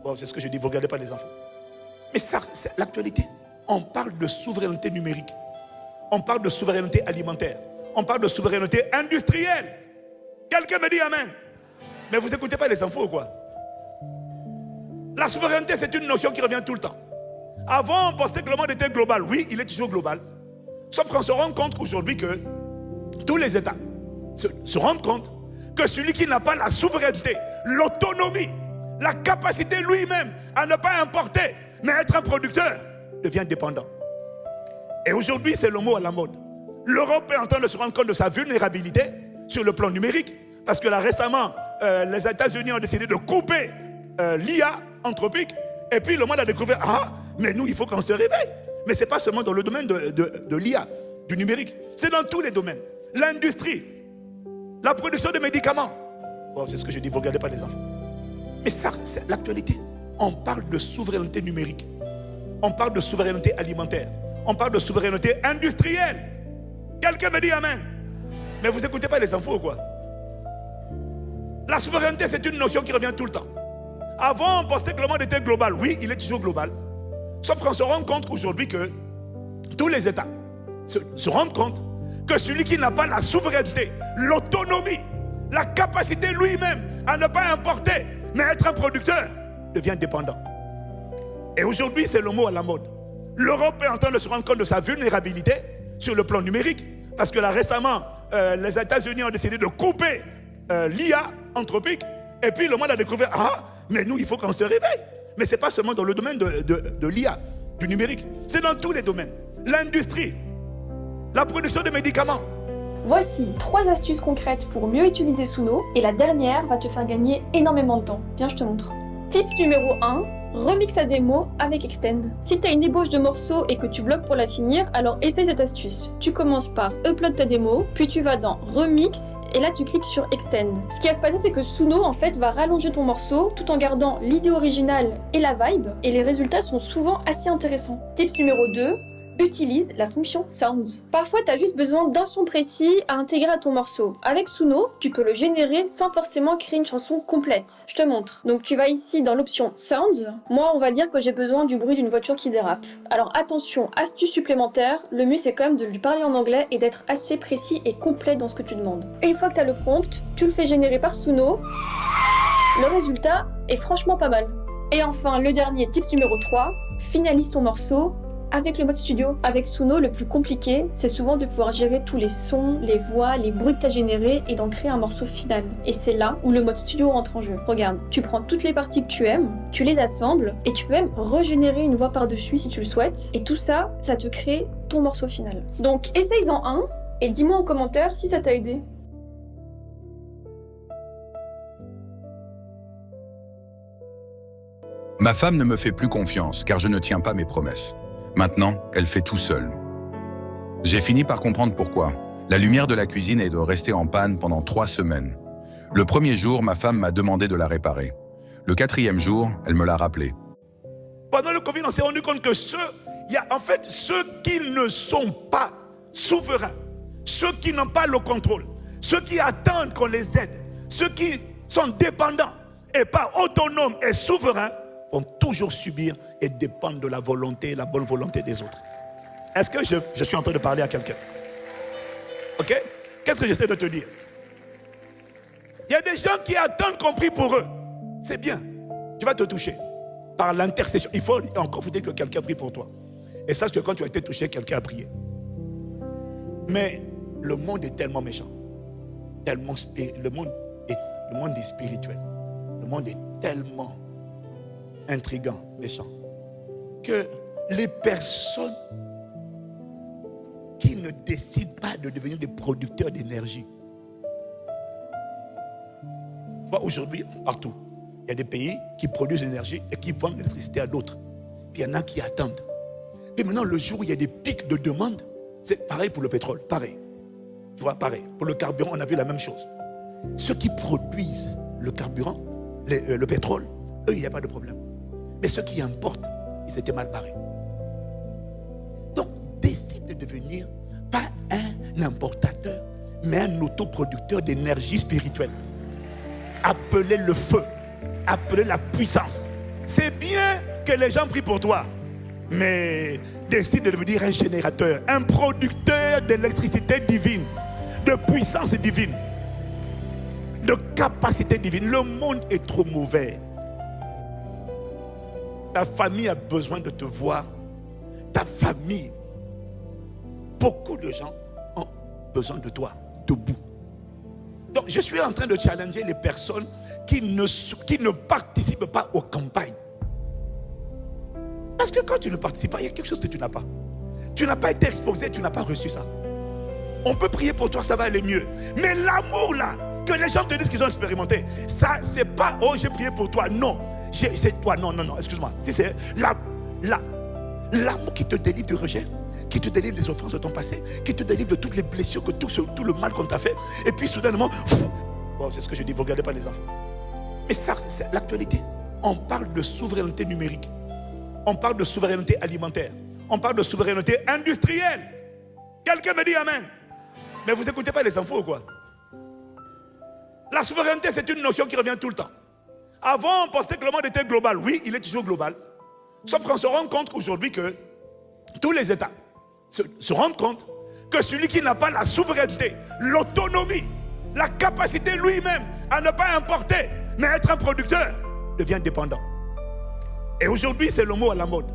Bon, c'est ce que je dis, vous ne regardez pas les infos. Mais ça, c'est l'actualité. On parle de souveraineté numérique. On parle de souveraineté alimentaire. On parle de souveraineté industrielle. Quelqu'un me dit amen. Mais vous n'écoutez pas les infos ou quoi? La souveraineté, c'est une notion qui revient tout le temps. Avant, on pensait que le monde était global. Oui, il est toujours global. Sauf qu'on se rend compte aujourd'hui que tous les États se rendent compte que celui qui n'a pas la souveraineté, l'autonomie, la capacité lui-même à ne pas importer, mais être un producteur, devient dépendant. Et aujourd'hui, c'est le mot à la mode. L'Europe est en train de se rendre compte de sa vulnérabilité sur le plan numérique, parce que là, récemment, les États-Unis ont décidé de couper l'IA anthropique, et puis le monde a découvert, ah, mais nous, il faut qu'on se réveille. Mais ce n'est pas seulement dans le domaine de l'IA, du numérique, c'est dans tous les domaines. L'industrie, la production de médicaments. Bon, c'est ce que je dis, vous ne regardez pas les infos. Mais ça, c'est l'actualité. On parle de souveraineté numérique. On parle de souveraineté alimentaire. On parle de souveraineté industrielle. Quelqu'un me dit amen. Mais vous n'écoutez pas les infos ou quoi? La souveraineté, c'est une notion qui revient tout le temps. Avant, on pensait que le monde était global. Oui, il est toujours global. Sauf qu'on se rend compte aujourd'hui que tous les États se rendent compte que celui qui n'a pas la souveraineté, l'autonomie, la capacité lui-même à ne pas importer, mais être un producteur, devient dépendant. Et aujourd'hui, c'est le mot à la mode. L'Europe est en train de se rendre compte de sa vulnérabilité sur le plan numérique, parce que là, récemment, les États-Unis ont décidé de couper l'IA anthropique, et puis le monde a découvert, ah, mais nous, il faut qu'on se réveille. Mais ce n'est pas seulement dans le domaine de l'IA, du numérique, c'est dans tous les domaines. L'industrie, la production de médicaments. Voici 3 astuces concrètes pour mieux utiliser Suno, et la dernière va te faire gagner énormément de temps. Viens, je te montre. Tips numéro 1, remix ta démo avec Extend. Si tu as une ébauche de morceaux et que tu bloques pour la finir, alors essaye cette astuce. Tu commences par upload ta démo, puis tu vas dans remix, et là tu cliques sur Extend. Ce qui va se passer, c'est que Suno en fait va rallonger ton morceau tout en gardant l'idée originale et la vibe, et les résultats sont souvent assez intéressants. Tips numéro 2, utilise la fonction Sounds. Parfois, tu as juste besoin d'un son précis à intégrer à ton morceau. Avec Suno, tu peux le générer sans forcément créer une chanson complète. Je te montre. Donc tu vas ici dans l'option Sounds. Moi, on va dire que j'ai besoin du bruit d'une voiture qui dérape. Alors attention, astuce supplémentaire, le mieux c'est quand même de lui parler en anglais et d'être assez précis et complet dans ce que tu demandes. Une fois que tu as le prompt, tu le fais générer par Suno. Le résultat est franchement pas mal. Et enfin, le dernier tips numéro 3, finalise ton morceau avec le mode studio. Avec Suno, le plus compliqué, c'est souvent de pouvoir gérer tous les sons, les voix, les bruits que tu as générés et d'en créer un morceau final. Et c'est là où le mode studio rentre en jeu. Regarde, tu prends toutes les parties que tu aimes, tu les assembles et tu peux même régénérer une voix par-dessus si tu le souhaites. Et tout ça, ça te crée ton morceau final. Donc essaye-en un et dis-moi en commentaire si ça t'a aidé. Ma femme ne me fait plus confiance car je ne tiens pas mes promesses. Maintenant, elle fait tout seule. J'ai fini par comprendre pourquoi. La lumière de la cuisine est de rester en panne pendant 3 semaines. Le premier jour, ma femme m'a demandé de la réparer. Le 4e jour, elle me l'a rappelé. Pendant le Covid, on s'est rendu compte que ceux qui ne sont pas souverains, ceux qui n'ont pas le contrôle, ceux qui attendent qu'on les aide, ceux qui sont dépendants et pas autonomes et souverains, vont toujours subir et dépendre de la volonté et la bonne volonté des autres. Est-ce que je suis en train de parler à quelqu'un? Ok? Qu'est-ce que j'essaie de te dire? Il y a des gens qui attendent qu'on prie pour eux. C'est bien. Tu vas te toucher par l'intercession. Il faut encore dire que quelqu'un prie pour toi. Et sache que quand tu as été touché, quelqu'un a prié. Mais le monde est tellement méchant. Le monde est spirituel. Le monde est tellement intrigant, méchant, que les personnes qui ne décident pas de devenir des producteurs d'énergie. Aujourd'hui, partout, il y a des pays qui produisent l'énergie et qui vendent l'électricité à d'autres. Puis il y en a qui attendent. Et maintenant, le jour où il y a des pics de demande, c'est pareil pour le pétrole, pareil. Tu vois, pareil. Pour le carburant, on a vu la même chose. Ceux qui produisent le carburant, le pétrole, eux, il n'y a pas de problème. Mais ceux qui importent, ils étaient mal barrés. Donc, décide de devenir pas un importateur, mais un autoproducteur d'énergie spirituelle. Appelez le feu, appelez la puissance, C'est bien que les gens prient pour toi, mais décide de devenir un générateur, un producteur d'électricité divine, de puissance divine, de capacité divine. Le monde est trop mauvais. Ta famille a besoin de te voir. Ta famille, beaucoup de gens ont besoin de toi, debout. Donc je suis en train de challenger les personnes qui ne participent pas aux campagnes. Parce que quand tu ne participes pas, il y a quelque chose que tu n'as pas. Tu n'as pas été exposé, tu n'as pas reçu ça. On peut prier pour toi, ça va aller mieux. Mais l'amour là, que les gens te disent qu'ils ont expérimenté, ça c'est pas, oh j'ai prié pour toi, non. C'est toi, non, excuse-moi. Si c'est l'amour qui te délivre du rejet, qui te délivre des offenses de ton passé, qui te délivre de toutes les blessures, tout le mal qu'on t'a fait. Et puis soudainement, bon, c'est ce que je dis, vous ne regardez pas les enfants. Mais ça, c'est l'actualité. On parle de souveraineté numérique. On parle de souveraineté alimentaire. On parle de souveraineté industrielle. Quelqu'un me dit amen. Mais vous n'écoutez pas les infos ou quoi? La souveraineté, c'est une notion qui revient tout le temps. Avant, on pensait que le monde était global. Oui, il est toujours global. Sauf qu'on se rend compte aujourd'hui que tous les États se rendent compte que celui qui n'a pas la souveraineté, l'autonomie, la capacité lui-même à ne pas importer, mais être un producteur, devient dépendant. Et aujourd'hui, c'est le mot à la mode.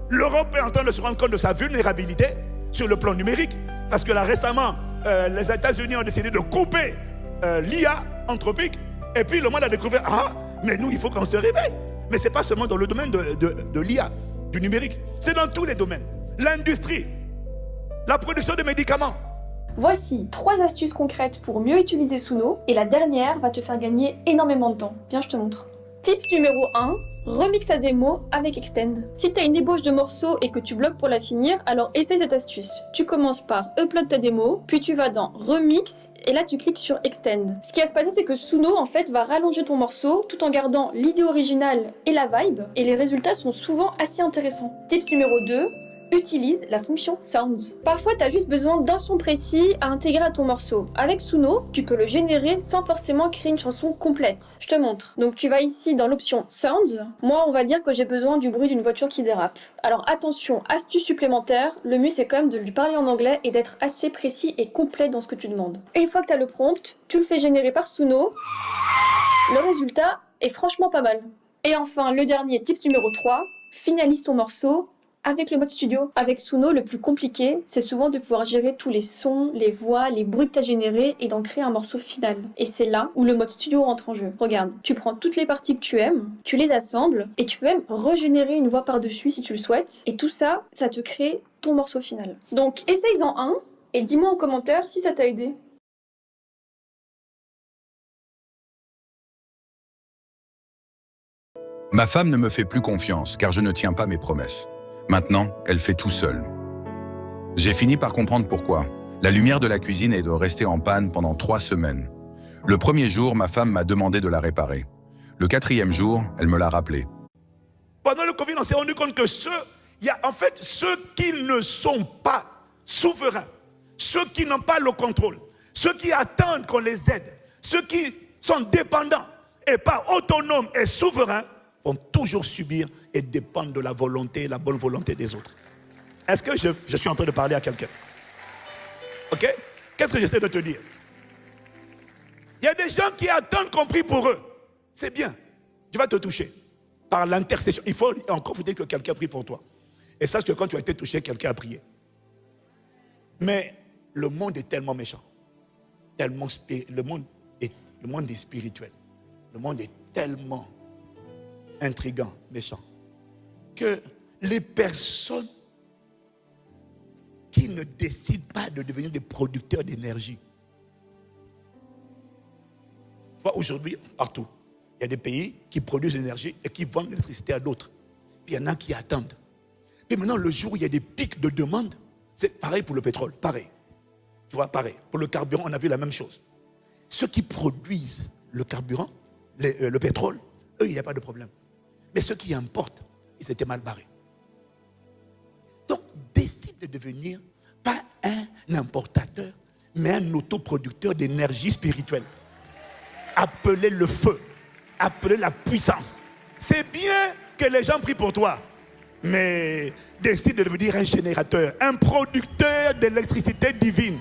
L'Europe est en train de se rendre compte de sa vulnérabilité sur le plan numérique, parce que là récemment, les États-Unis ont décidé de couper l'IA anthropique, et puis le monde a découvert, mais nous, il faut qu'on se réveille. Mais ce n'est pas seulement dans le domaine de l'IA, du numérique, c'est dans tous les domaines. L'industrie, la production de médicaments. Voici 3 astuces concrètes pour mieux utiliser Suno, et la dernière va te faire gagner énormément de temps. Viens, je te montre. Tips numéro 1, remix ta démo avec Extend. Si tu as une ébauche de morceaux et que tu bloques pour la finir, alors essaye cette astuce. Tu commences par upload ta démo, puis tu vas dans remix, et là tu cliques sur Extend. Ce qui va se passer, c'est que Suno en fait va rallonger ton morceau tout en gardant l'idée originale et la vibe, et les résultats sont souvent assez intéressants. Tips numéro 2, utilise la fonction Sounds. Parfois, tu as juste besoin d'un son précis à intégrer à ton morceau. Avec Suno, tu peux le générer sans forcément créer une chanson complète. Je te montre. Donc tu vas ici dans l'option Sounds. Moi, on va dire que j'ai besoin du bruit d'une voiture qui dérape. Alors attention, astuce supplémentaire, le mieux c'est quand même de lui parler en anglais et d'être assez précis et complet dans ce que tu demandes. Une fois que tu as le prompt, tu le fais générer par Suno. Le résultat est franchement pas mal. Et enfin, le dernier tips numéro 3, finalise ton morceau avec le mode studio. Avec Suno, le plus compliqué, c'est souvent de pouvoir gérer tous les sons, les voix, les bruits que tu as générés et d'en créer un morceau final. Et c'est là où le mode studio rentre en jeu. Regarde, tu prends toutes les parties que tu aimes, tu les assembles et tu peux même régénérer une voix par-dessus si tu le souhaites. Et tout ça, ça te crée ton morceau final. Donc essaye-en un et dis-moi en commentaire si ça t'a aidé. Ma femme ne me fait plus confiance car je ne tiens pas mes promesses. Maintenant, elle fait tout seule. J'ai fini par comprendre pourquoi. La lumière de la cuisine est de rester en panne pendant 3 semaines. Le premier jour, ma femme m'a demandé de la réparer. Le 4e jour, elle me l'a rappelé. Pendant le Covid, on s'est rendu compte que ceux qui ne sont pas souverains, ceux qui n'ont pas le contrôle, ceux qui attendent qu'on les aide, ceux qui sont dépendants et pas autonomes et souverains, vont toujours subir et dépendre de la volonté, la bonne volonté des autres. Est-ce que je suis en train de parler à quelqu'un? Ok? Qu'est-ce que j'essaie de te dire? Il y a des gens qui attendent qu'on prie pour eux. C'est bien. Tu vas te toucher par l'intercession. Il faut encore dire que quelqu'un prie pour toi. Et sache que quand tu as été touché, quelqu'un a prié. Mais le monde est tellement méchant. Le monde est spirituel. Le monde est tellement intrigant, méchant, que les personnes qui ne décident pas de devenir des producteurs d'énergie. Aujourd'hui, partout, il y a des pays qui produisent l'énergie et qui vendent l'électricité à d'autres. Puis il y en a qui attendent. Et maintenant, le jour où il y a des pics de demande, c'est pareil pour le pétrole, pareil. Tu vois, pareil. Pour le carburant, on a vu la même chose. Ceux qui produisent le carburant, le pétrole, eux, il n'y a pas de problème. Mais ceux qui importent, ils étaient mal barrés. Donc, décide de devenir pas un importateur, mais un autoproducteur d'énergie spirituelle. Appelez le feu, appelez la puissance. C'est bien que les gens prient pour toi. Mais décide de devenir un générateur, un producteur d'électricité divine,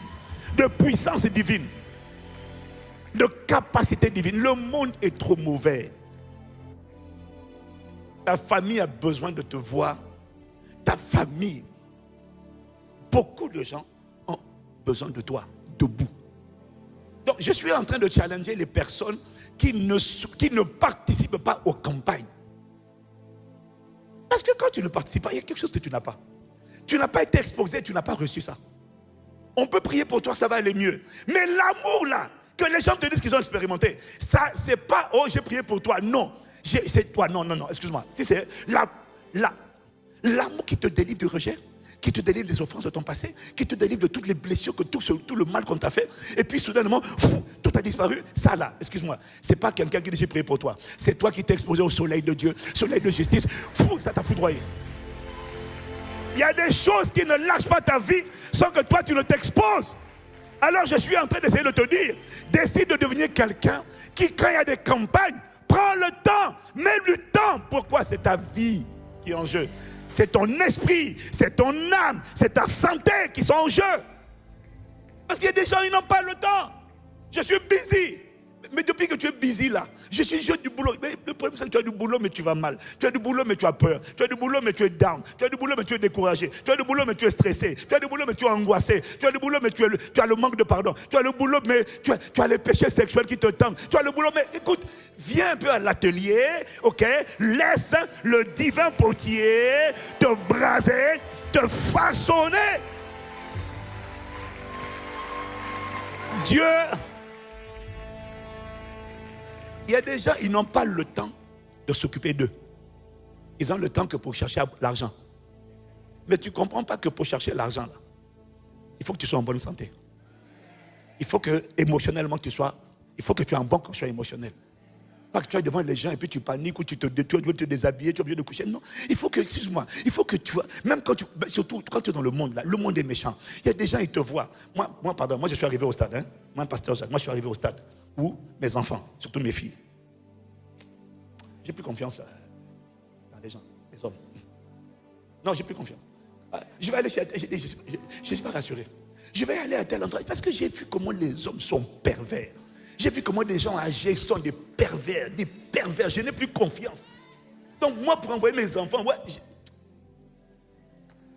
de puissance divine, de capacité divine. Le monde est trop mauvais. Ta famille a besoin de te voir. Ta famille, beaucoup de gens ont besoin de toi, debout. Donc je suis en train de challenger les personnes qui ne participent pas aux campagnes. Parce que quand tu ne participes pas, il y a quelque chose que tu n'as pas. Tu n'as pas été exposé, tu n'as pas reçu ça. On peut prier pour toi, ça va aller mieux. Mais l'amour là, que les gens te disent qu'ils ont expérimenté, ça, c'est pas, oh j'ai prié pour toi, non. C'est toi, non, excuse-moi. Si c'est l'amour qui te délivre du rejet, qui te délivre des offenses de ton passé, qui te délivre de toutes les blessures, tout le mal qu'on t'a fait, et puis soudainement, tout a disparu. Ça là, excuse-moi, c'est pas quelqu'un qui dit j'ai prié pour toi. C'est toi qui t'es exposé au soleil de Dieu, soleil de justice, ça t'a foudroyé. Il y a des choses qui ne lâchent pas ta vie sans que toi tu ne t'exposes. Alors je suis en train d'essayer de te dire, décide de devenir quelqu'un qui, quand il y a des campagnes, prends le temps, même du temps. Pourquoi? C'est ta vie qui est en jeu. C'est ton esprit, c'est ton âme, c'est ta santé qui sont en jeu. Parce qu'il y a des gens, ils n'ont pas le temps. Je suis busy. Mais depuis que tu es busy là, je suis jeune du boulot. Mais le problème c'est que tu as du boulot mais tu vas mal. Tu as du boulot mais tu as peur. Tu as du boulot mais tu es down. Tu as du boulot mais tu es découragé. Tu as du boulot mais tu es stressé. Tu as du boulot mais tu es angoissé. Tu as du boulot mais tu as le manque de pardon. Tu as le boulot mais tu as les péchés sexuels qui te tentent. Tu as le boulot mais écoute, viens un peu à l'atelier, ok? Laisse le divin potier te braser, te façonner. Dieu... Il y a des gens, ils n'ont pas le temps de s'occuper d'eux. Ils ont le temps que pour chercher l'argent. Mais tu ne comprends pas que pour chercher l'argent, là, il faut que tu sois en bonne santé. Il faut que émotionnellement tu sois, il faut que tu aies un bon conscient émotionnel. Pas que tu es devant les gens et puis tu paniques ou tu dois te déshabiller, tu es obligé de coucher. Non, il faut que, excuse-moi, il faut que tu vois, même quand surtout quand tu es dans le monde là, le monde est méchant. Il y a des gens, ils te voient. Moi je suis arrivé au stade, hein. Moi, pasteur Jacques, moi je suis arrivé au stade où mes enfants, surtout mes filles, j'ai plus confiance dans les gens, les hommes. Non, j'ai plus confiance. Je vais aller chez... Je ne suis pas rassuré. Je vais aller à tel endroit parce que j'ai vu comment les hommes sont pervers. J'ai vu comment les gens âgés sont des pervers, Je n'ai plus confiance. Donc moi, pour envoyer mes enfants,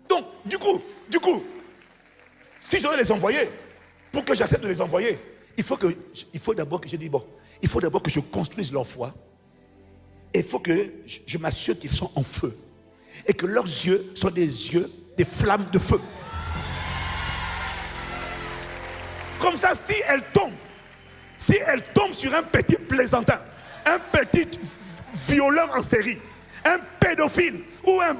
donc du coup, si je dois les envoyer, pour que j'accepte de les envoyer, il faut d'abord que je construise leur foi. Et il faut que je m'assure qu'ils sont en feu. Et que leurs yeux sont des flammes de feu. Comme ça, si elles tombent sur un petit plaisantin, un petit violeur en série, un pédophile ou un